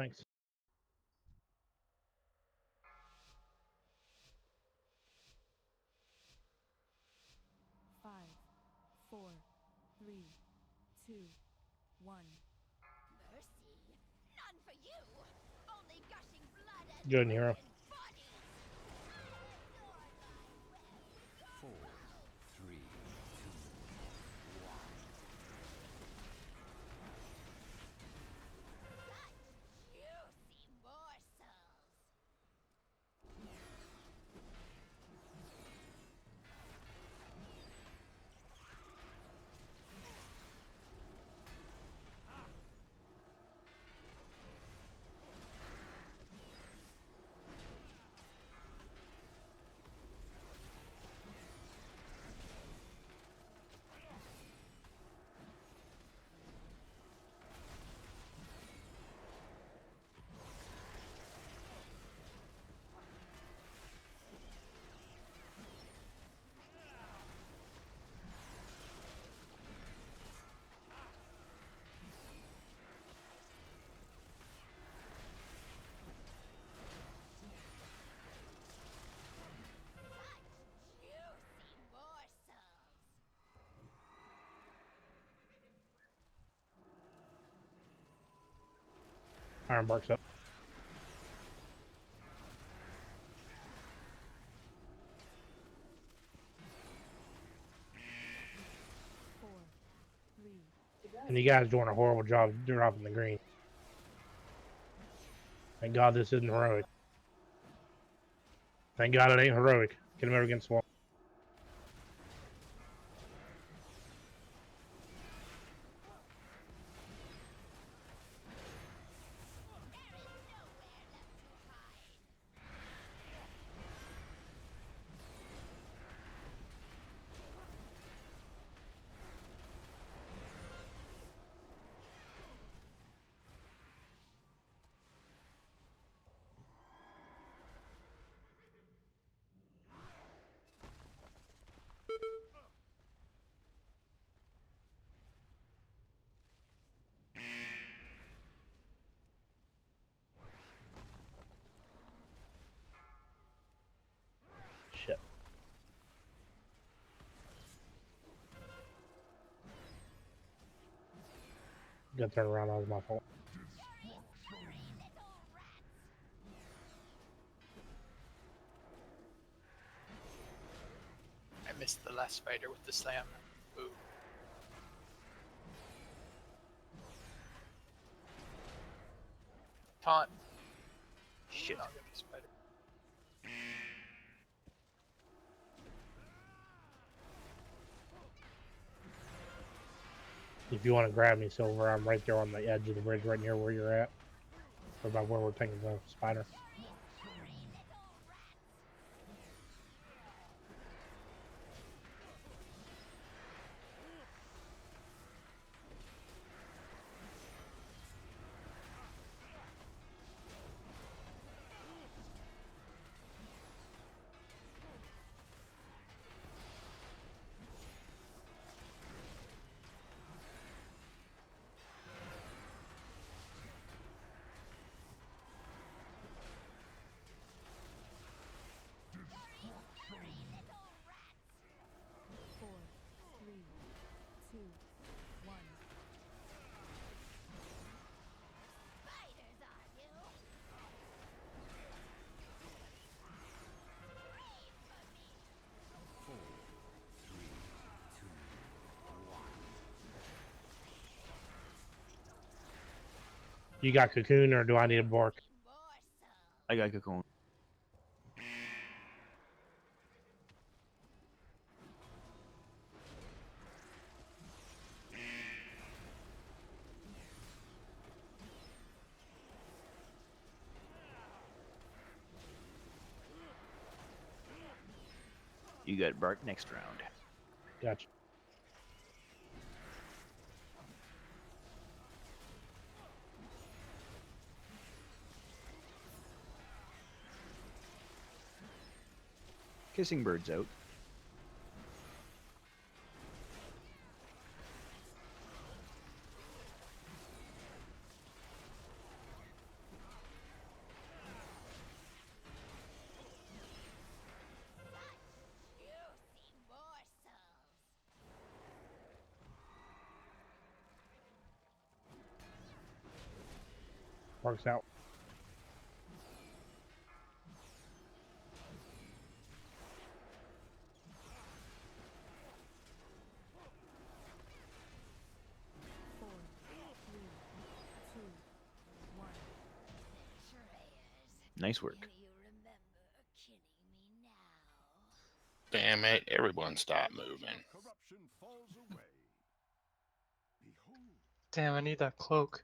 thanks. Five, four, three, two, one. Mercy? None for you! Only gushing blood and Good hero. broken bodies! Four, three, two, one. Such juicy morsels! Such juicy morsels! Ironbark's up. Four, three, And you guys doing a horrible job dropping the green. Thank God this isn't heroic. Thank God it ain't heroic. Get him over against the wall. There is nowhere left to hide! Shit. Got turned around. That was my fault. Hurry, hurry, little rats! I missed the last spider with the slam. Ooh. Taunt. Shit. Not get the spider. If you want to grab me, Silver, I'm right there on the edge of the bridge, right near where you're at. Or about where we're taking the spider. Hurry, little rats! Hurry, little rats! four, three, two, one. Spiders, are you? Scream for me! Four, three, two, one. You got cocoon, or do I need a bark? Morsel! I got cocoon. You got bark next round. Gotcha. Kissing bird's out. Works out. Four, three, two, one. Nice work. Do you remember killing me now? Damn it! Everyone stop moving. Corruption falls away. Behold. Damn, I need that cloak.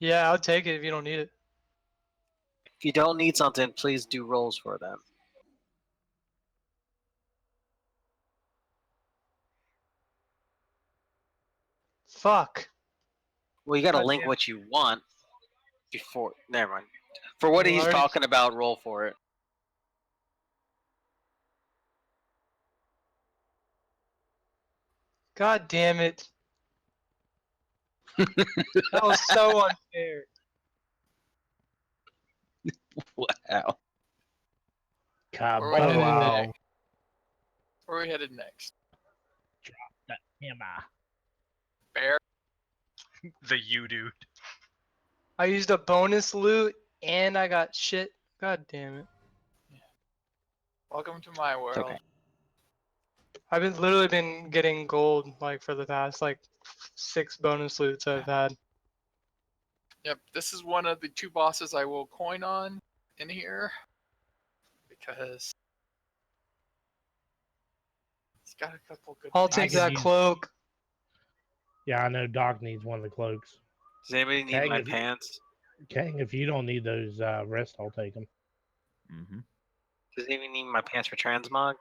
Yeah, I'll take it if you don't need it. If you don't need something, please do rolls for them. Fuck. Well, you gotta God link damn. what you want before. Never mind. For what Well, he's I already- talking about, roll for it. God damn it. That was so unfair. Wow. Where we headed Kaboom! next? Where we headed next? That hammer. Bear. The you dude. I used a bonus loot and I got shit. God damn it. Welcome to my world. okay. I've been literally been getting gold like for the past like 6 bonus loots I've had. Yep, this is one of the 2 bosses I will coin on in here because it's got a couple good. I'll things. take could that use- cloak. Yeah, I know Doc needs one of the cloaks. Does anybody need Kang, my if you- pants? Kang, if you don't need those wrists, I'll take them. Mm-hmm. Does anybody need my pants for transmog?